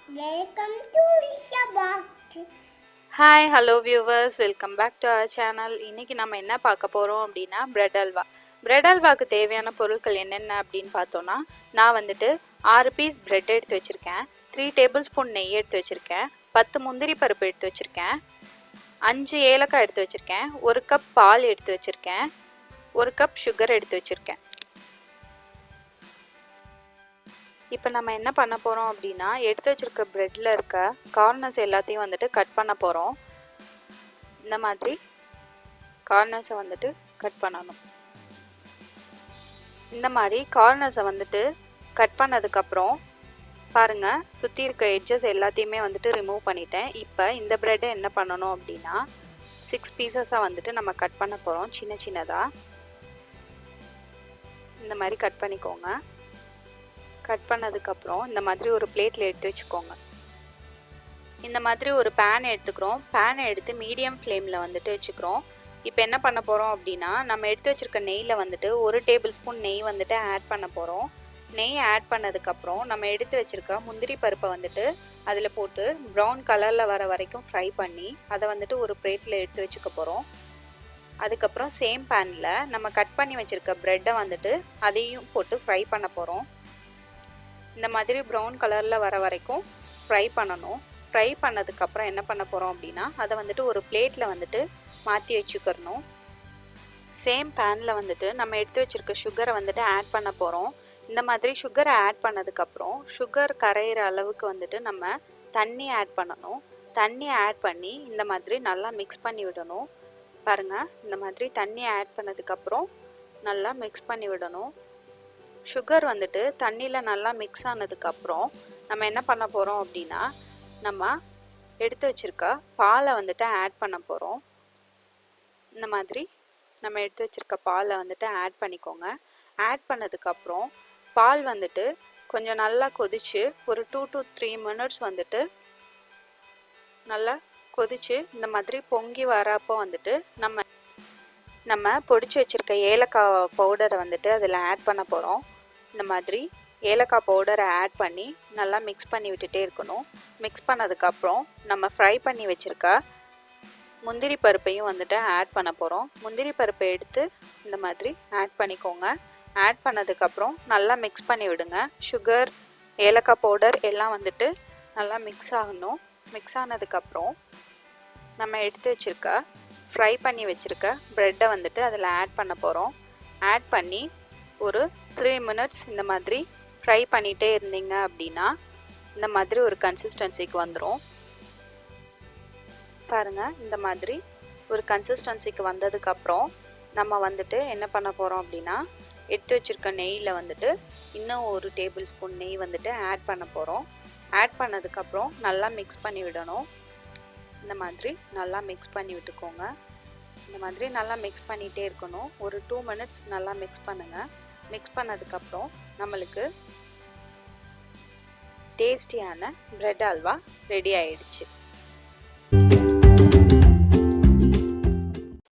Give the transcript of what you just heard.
Welcome to Box. Hi hello viewers, welcome back to our channel. இன்றைக்கி நம்ம என்ன பார்க்க போகிறோம் அப்படின்னா பிரெட் அல்வா. பிரெட் அல்வாவுக்கு தேவையான பொருட்கள் என்னென்ன அப்படின்னு பார்த்தோன்னா, நான் வந்துட்டு 6 பீஸ் பிரெட் எடுத்து வச்சுருக்கேன், 3 டேபிள் ஸ்பூன் நெய் எடுத்து வச்சுருக்கேன், 10 முந்திரி பருப்பு எடுத்து வச்சுருக்கேன், 5 ஏலக்காய் எடுத்து வச்சுருக்கேன், 1 கப் பால் எடுத்து வச்சுருக்கேன், 1 கப் சுகர் எடுத்து வச்சுருக்கேன். இப்போ நம்ம என்ன பண்ண போகிறோம் அப்படின்னா, எடுத்து வச்சுருக்க ப்ரெட்டில் இருக்க கார்னர்ஸ் எல்லாத்தையும் வந்துட்டு கட் பண்ண போகிறோம். இந்த மாதிரி கார்னர்ஸை வந்துட்டு கட் பண்ணணும். இந்த மாதிரி கார்னர்ஸை வந்துட்டு கட் பண்ணதுக்கப்புறம் பாருங்கள், சுற்றி இருக்க எட்ஜஸ் எல்லாத்தையுமே வந்துட்டு ரிமூவ் பண்ணிட்டேன். இப்போ இந்த ப்ரெட்டை என்ன பண்ணணும் அப்படின்னா, 6 பீசஸாக வந்துட்டு நம்ம கட் பண்ண போகிறோம். சின்ன சின்னதாக இந்த மாதிரி கட் பண்ணிக்கோங்க. கட் பண்ணதுக்கப்புறம் இந்த மாதிரி ஒரு பிளேட்டில் எடுத்து வச்சுக்கோங்க. இந்த மாதிரி ஒரு பேன் எடுத்துக்கிறோம். பேனை எடுத்து மீடியம் ஃப்ளேமில் வந்துட்டு வச்சுக்கிறோம். இப்போ என்ன பண்ண போகிறோம் அப்படின்னா, நம்ம எடுத்து வச்சுருக்க நெய்யில் வந்துட்டு 1 டேபிள் ஸ்பூன் நெய் வந்துட்டு ஆட் பண்ண போகிறோம். நெய் ஆட் பண்ணதுக்கப்புறம் நம்ம எடுத்து வச்சுருக்க முந்திரி பருப்பை வந்துட்டு அதில் போட்டு ப்ரௌன் கலரில் வர வரைக்கும் ஃப்ரை பண்ணி அதை வந்துட்டு ஒரு பிளேட்டில் எடுத்து வச்சுக்க போகிறோம். அதுக்கப்புறம் சேம் பேனில் நம்ம கட் பண்ணி வச்சுருக்க ப்ரெட்டை வந்துட்டு அதையும் போட்டு ஃப்ரை பண்ண போகிறோம். இந்த மாதிரி ப்ரௌன் கலரில் வர வரைக்கும் ஃப்ரை பண்ணணும். ஃப்ரை பண்ணதுக்கப்புறம் என்ன பண்ண போகிறோம் அப்படின்னா, அதை வந்துட்டு ஒரு பிளேட்டில் வந்துட்டு மாற்றி வச்சுக்கிறணும். சேம் பேனில் வந்துட்டு நம்ம எடுத்து வச்சுருக்க சுகரை வந்துட்டு ஆட் பண்ண போகிறோம். இந்த மாதிரி சுகரை ஆட் பண்ணதுக்கப்புறம் சுகர் கரையிற அளவுக்கு வந்துட்டு நம்ம தண்ணி ஆட் பண்ணணும். தண்ணி ஆட் பண்ணி இந்த மாதிரி நல்லா மிக்ஸ் பண்ணி விடணும். பாருங்கள், இந்த மாதிரி தண்ணி ஆட் பண்ணதுக்கப்புறம் நல்லா மிக்ஸ் பண்ணி விடணும். சுகர் வந்துட்டு தண்ணியில் நல்லா மிக்ஸ் ஆனதுக்கப்புறம் நம்ம என்ன பண்ண போகிறோம் அப்படின்னா, நம்ம எடுத்து வச்சுருக்க பாலை வந்துட்டு ஆட் பண்ண போகிறோம். இந்த மாதிரி நம்ம எடுத்து வச்சுருக்க பாலை வந்துட்டு ஆட் பண்ணிக்கோங்க. ஆட் பண்ணதுக்கப்புறம் பால் வந்துட்டு கொஞ்சம் நல்லா கொதிச்சு ஒரு 2 to 3 minutes வந்துட்டு நல்லா கொதிச்சு இந்த மாதிரி பொங்கி வரப்போ வந்துட்டு நம்ம பொடிச்சு வச்சுருக்க ஏலக்காய் பவுடரை வந்துட்டு அதில் ஆட் பண்ண போகிறோம். இந்த மாதிரி ஏலக்காய் பவுடரை ஆட் பண்ணி நல்லா மிக்ஸ் பண்ணி விட்டுட்டே இருக்கணும். மிக்ஸ் பண்ணதுக்கப்புறம் நம்ம ஃப்ரை பண்ணி வச்சுருக்க முந்திரி பருப்பையும் வந்துட்டு ஆட் பண்ண போகிறோம். முந்திரி பருப்பை எடுத்து இந்த மாதிரி ஆட் பண்ணிக்கோங்க. ஆட் பண்ணதுக்கப்புறம் நல்லா மிக்ஸ் பண்ணி விடுங்க. சுகர், ஏலக்காய் பவுடர் எல்லாம் வந்துட்டு நல்லா மிக்ஸ் ஆகணும். மிக்ஸ் ஆனதுக்கப்புறம் நம்ம எடுத்து வச்சுருக்க ஃப்ரை பண்ணி வச்சுருக்க ப்ரெட்டை வந்துட்டு அதில் ஆட் பண்ண போகிறோம். ஆட் பண்ணி ஒரு 3 minutes இந்த மாதிரி ஃப்ரை பண்ணிகிட்டே இருந்தீங்க அப்படின்னா இந்த மாதிரி ஒரு கன்சிஸ்டன்சிக்கு வந்துடும். பாருங்கள், இந்த மாதிரி ஒரு கன்சிஸ்டன்சிக்கு வந்ததுக்கப்புறம் நம்ம வந்துட்டு என்ன பண்ண போகிறோம் அப்படின்னா, எடுத்து வச்சுருக்க நெய்யில் வந்துட்டு இன்னும் ஒரு டேபிள் ஸ்பூன் நெய் வந்துட்டு ஆட் பண்ண போகிறோம். ஆட் பண்ணதுக்கப்புறம் நல்லா மிக்ஸ் பண்ணி விடணும். இந்த மாதிரி நல்லா மிக்ஸ் பண்ணி விட்டுக்கோங்க. இந்த மாதிரி நல்லா மிக்ஸ் பண்ணிகிட்டே இருக்கணும். ஒரு 2 minutes நல்லா மிக்ஸ் பண்ணுங்கள். மிக்ஸ் பண்ணதுக்கப்புறம் நம்மளுக்கு டேஸ்டியான பிரெட் அல்வா ரெடி ஆயிடுச்சு.